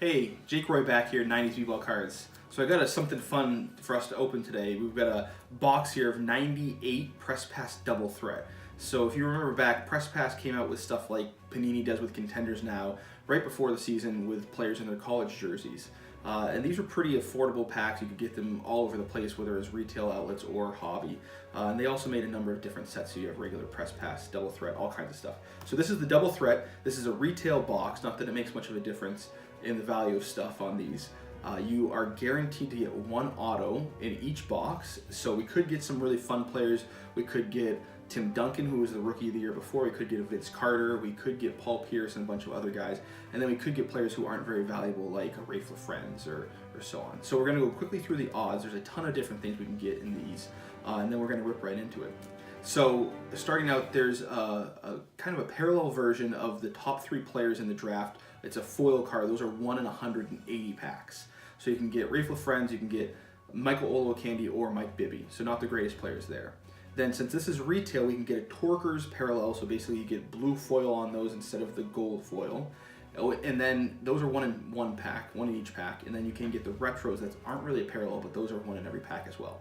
Hey, Jake Roy back here, 90s BBall cards. So I got something fun for us to open today. We've got a box here of 98 Press Pass Double Threat. So if you remember back, Press Pass came out with stuff like Panini does with Contenders now, right before the season with players in their college jerseys. And these are pretty affordable packs. You could get them all over the place, whether it's retail outlets or hobby. And they also made a number of different sets, so you have regular Press Pass, Double Threat, all kinds of stuff. So this is the Double Threat. This is a retail box, not that it makes much of a difference in the value of stuff on these. You are guaranteed to get one auto in each box, so we could get some really fun players. We could get Tim Duncan, who was the rookie of the year before. We could get Vince Carter. We could get Paul Pierce and a bunch of other guys. And then we could get players who aren't very valuable, like a Rafe LaFrentz or so on. So we're going to go quickly through the odds. There's a ton of different things we can get in these, and then we're going to rip right into it. So starting out, there's a kind of a parallel version of the top 3 players in the draft. It's a foil card. Those are 1 in 180 packs. So you can get Rafe LaFrentz, you can get Michael Olowokandi or Mike Bibby. So not the greatest players there. Then since this is retail, we can get a Torker's parallel. So basically you get blue foil on those instead of the gold foil. Oh, and then those are 1 in 1 pack, 1 in each pack. And then you can get the retros that aren't really a parallel, but those are 1 in every pack as well.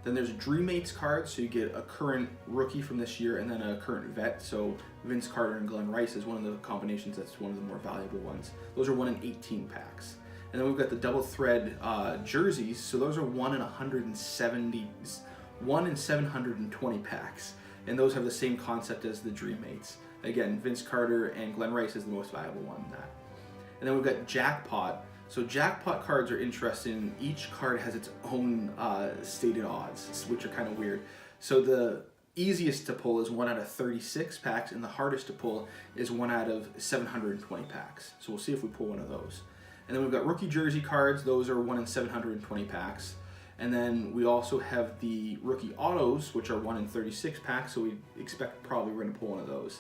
Then there's Dreammates cards, so you get a current rookie from this year and then a current vet. So Vince Carter and Glenn Rice is one of the combinations that's one of the more valuable ones. Those are 1 in 18 packs. And then we've got the double thread jerseys, so those are 1 in 170, 1 in 720 packs. And those have the same concept as the Dreammates. Again, Vince Carter and Glenn Rice is the most valuable one in that. And then we've got Jackpot. So Jackpot cards are interesting. Each card has its own stated odds, which are kind of weird. So the easiest to pull is 1 out of 36 packs, and the hardest to pull is 1 out of 720 packs. So we'll see if we pull one of those. And then we've got rookie jersey cards. Those are 1 in 720 packs. And then we also have the rookie autos, which are 1 in 36 packs. So we expect probably we're going to pull one of those.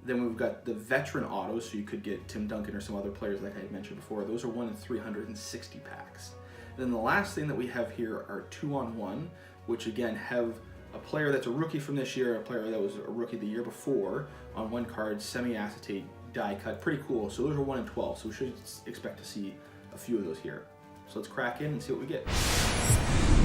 Then we've got the veteran autos, so you could get Tim Duncan or some other players like I had mentioned before. Those are 1 in 360 packs. And then the last thing that we have here are 2-on-1, which again have a player that's a rookie from this year, a player that was a rookie the year before on one card, semi-acetate die cut. Pretty cool. So those are 1 in 12, so we should expect to see a few of those here. So let's crack in and see what we get.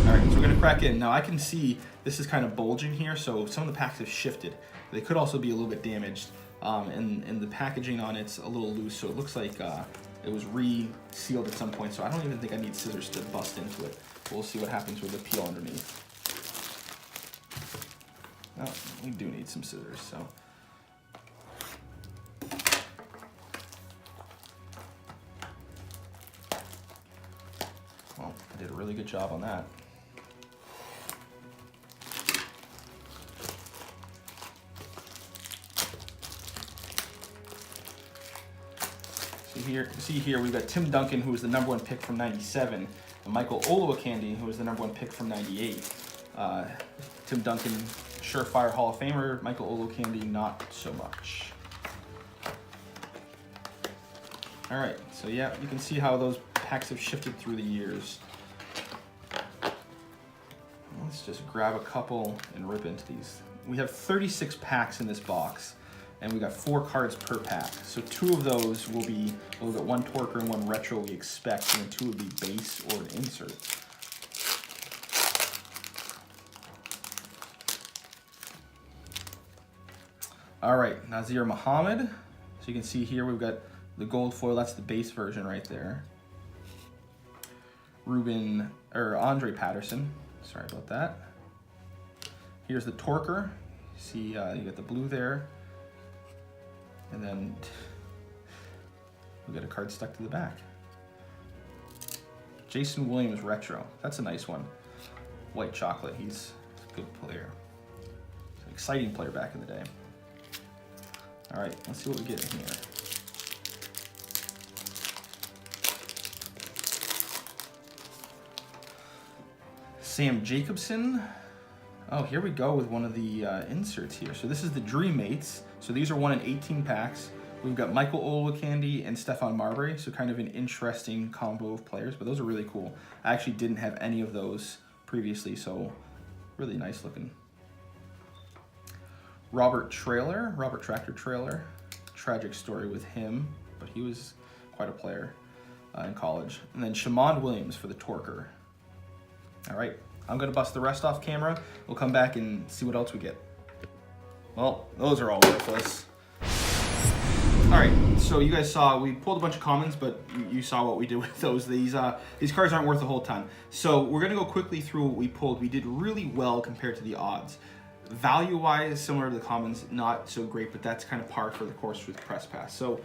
All right, so we're gonna crack in. Now I can see this is kind of bulging here, so some of the packs have shifted. They could also be a little bit damaged, and the packaging on it's a little loose, so it looks like it was re-sealed at some point, so I don't even think I need scissors to bust into it. We'll see what happens with the peel underneath. Oh, we do need some scissors, so. Well, I did a really good job on that. See here, we've got Tim Duncan, who was the #1 pick from '97, and Michael Olowokandi, who was the #1 pick from '98. Tim Duncan, surefire Hall of Famer. Michael Olowokandi, not so much. All right, so yeah, you can see how those packs have shifted through the years. Let's just grab a couple and rip into these. We have 36 packs in this box, and we got 4 cards per pack. So 2 of those will be, we'll get 1 Torker and 1 retro we expect, and then 2 will be base or an insert. All right, Nazir Muhammad. So you can see here we've got the gold foil, that's the base version right there. Andre Patterson, sorry about that. Here's the Torker. See, you got the blue there. And then we got a card stuck to the back. Jason Williams retro. That's a nice one. White chocolate. He's a good player. He's an exciting player back in the day. All right, let's see what we get in here. Sam Jacobson. Oh, here we go with one of the inserts here. So this is the Dreammates. So these are 1 in 18 packs. We've got Michael Olowokandi and Stephon Marbury, so kind of an interesting combo of players, but those are really cool. I actually didn't have any of those previously, so really nice looking. Robert Tractor Trailer. Tragic story with him, but he was quite a player in college. And then Shamond Williams for the Torker. All right, I'm gonna bust the rest off camera. We'll come back and see what else we get. Well, those are all worthless. All right, so you guys saw we pulled a bunch of commons, but you saw what we did with those. These cards aren't worth a whole ton. So we're gonna go quickly through what we pulled. We did really well compared to the odds. Value-wise, similar to the commons, not so great, but that's kind of par for the course with Press Pass. So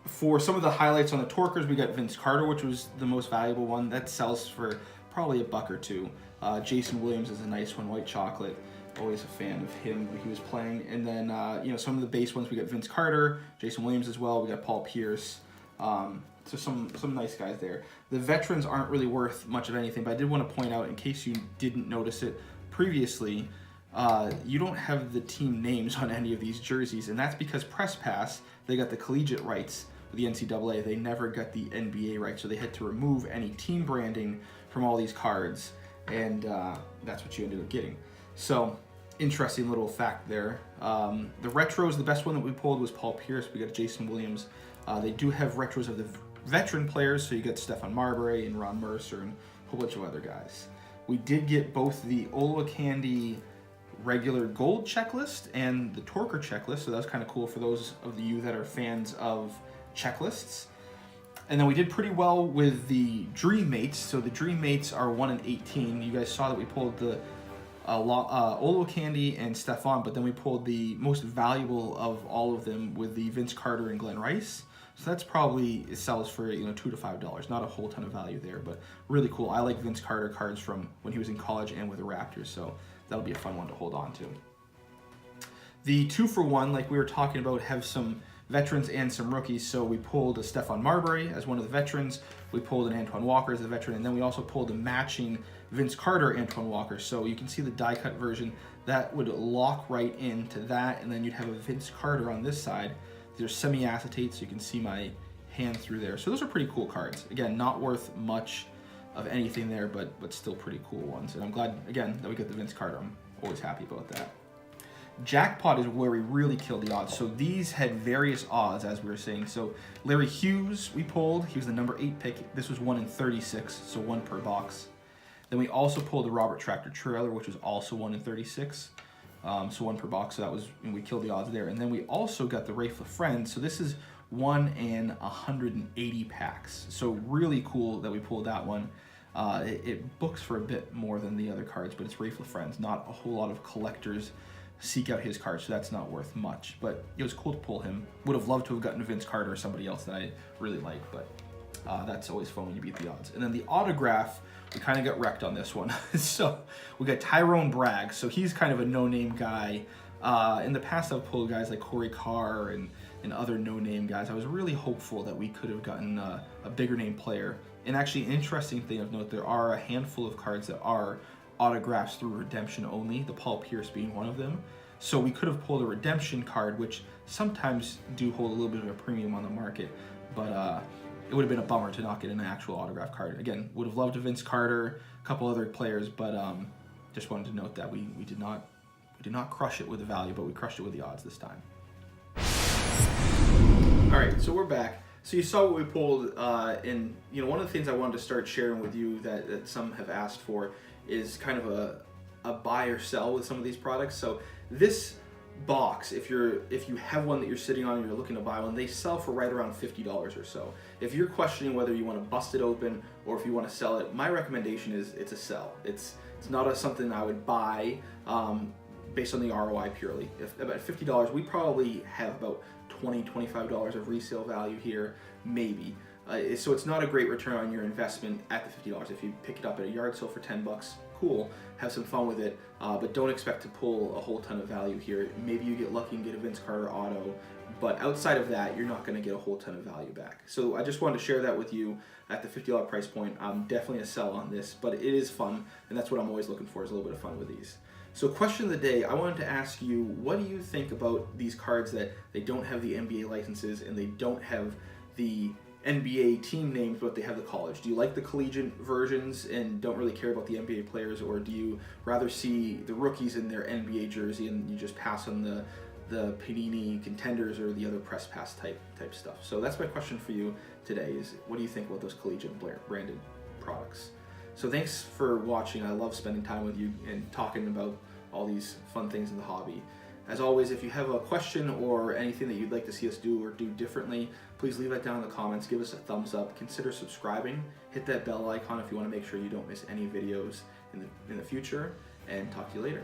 for some of the highlights on the Torkers, we got Vince Carter, which was the most valuable one. That sells for probably $1 or $2. Jason Williams is a nice one, white chocolate. Always a fan of him when he was playing. And then, some of the base ones, we got Vince Carter, Jason Williams as well. We got Paul Pierce. So some nice guys there. The veterans aren't really worth much of anything, but I did want to point out, in case you didn't notice it previously, you don't have the team names on any of these jerseys, and that's because Press Pass, they got the collegiate rights with the NCAA. They never got the NBA rights, so they had to remove any team branding from all these cards, and that's what you ended up getting. So, interesting little fact there. The retros, the best one that we pulled was Paul Pierce. We got Jason Williams. They do have retros of the veteran players, so you got Stephon Marbury and Ron Mercer and a whole bunch of other guys. We did get both the Olowokandi regular gold checklist and the Torker checklist, so that was kind of cool for those of you that are fans of checklists. And then we did pretty well with the Dream Mates. So the Dream Mates are 1 in 18. You guys saw that we pulled the Olowokandi and Stephon, but then we pulled the most valuable of all of them with the Vince Carter and Glenn Rice. So that's probably, it sells for $2 to $5. Not a whole ton of value there, but really cool. I like Vince Carter cards from when he was in college and with the Raptors, so that'll be a fun one to hold on to. The 2-for-1, like we were talking about, have some veterans and some rookies. So we pulled a Stephon Marbury as one of the veterans. We pulled an Antoine Walker as a veteran, and then we also pulled a matching Vince Carter Antoine Walker. So you can see the die cut version that would lock right into that, and then you'd have a Vince Carter on this side. These are semi-acetate, so you can see my hand through there. So those are pretty cool cards. Again, not worth much of anything there, but still pretty cool ones. And I'm glad, again, that we got the Vince Carter. I'm always happy about that. Jackpot is where we really killed the odds. So these had various odds, as we were saying. So Larry Hughes we pulled. He was the number 8 pick. This was 1 in 36, so 1 per box. Then we also pulled the Robert Tractor Trailer, which was also 1 in 36. So 1 per box, so that was, and we killed the odds there. And then we also got the Rafe LaFrentz. So this is 1 in 180 packs. So really cool that we pulled that one. It books for a bit more than the other cards, but it's Rafe LaFrentz. Not a whole lot of collectors seek out his cards, so that's not worth much. But it was cool to pull him. Would have loved to have gotten Vince Carter or somebody else that I really like, but that's always fun when you beat the odds. And then the autograph, we kind of got wrecked on this one. So we got Tyrone Bragg. So he's kind of a no-name guy. In the past, I've pulled guys like Corey Carr and other no-name guys. I was really hopeful that we could have gotten a bigger name player. And actually, an interesting thing of note, there are a handful of cards that are autographs through redemption only, the Paul Pierce being one of them. So we could have pulled a redemption card, which sometimes do hold a little bit of a premium on the market, but it would have been a bummer to not get an actual autograph card. Again, would have loved a Vince Carter, a couple other players, but just wanted to note that we did not crush it with the value, but we crushed it with the odds this time. All right, so we're back. So you saw what we pulled, and one of the things I wanted to start sharing with you that some have asked for is kind of a buy or sell with some of these products. So this box, if you have one that you're sitting on and you're looking to buy one, they sell for right around $50 or so. If you're questioning whether you want to bust it open or if you want to sell it, my recommendation is it's a sell. It's not something I would buy based on the ROI purely. If about $50, we probably have about $20, $25 of resale value here, maybe. So it's not a great return on your investment at the $50. If you pick it up at a yard sale for $10, cool, have some fun with it, but don't expect to pull a whole ton of value here. Maybe you get lucky and get a Vince Carter auto, but outside of that, you're not going to get a whole ton of value back. So I just wanted to share that with you at the $50 price point. I'm definitely a sell on this, but it is fun, and that's what I'm always looking for, is a little bit of fun with these. So question of the day, I wanted to ask you, what do you think about these cards that they don't have the NBA licenses and they don't have the NBA team names, but they have the college? Do you like the collegiate versions and don't really care about the NBA players, or do you rather see the rookies in their NBA jersey and you just pass on the the Panini Contenders or the other press pass type stuff. So that's my question for you today: is what do you think about those Collegiate branded products? So thanks for watching. I love spending time with you and talking about all these fun things in the hobby. As always, if you have a question or anything that you'd like to see us do or do differently, please leave that down in the comments. Give us a thumbs up. Consider subscribing. Hit that bell icon if you want to make sure you don't miss any videos in the future. And talk to you later.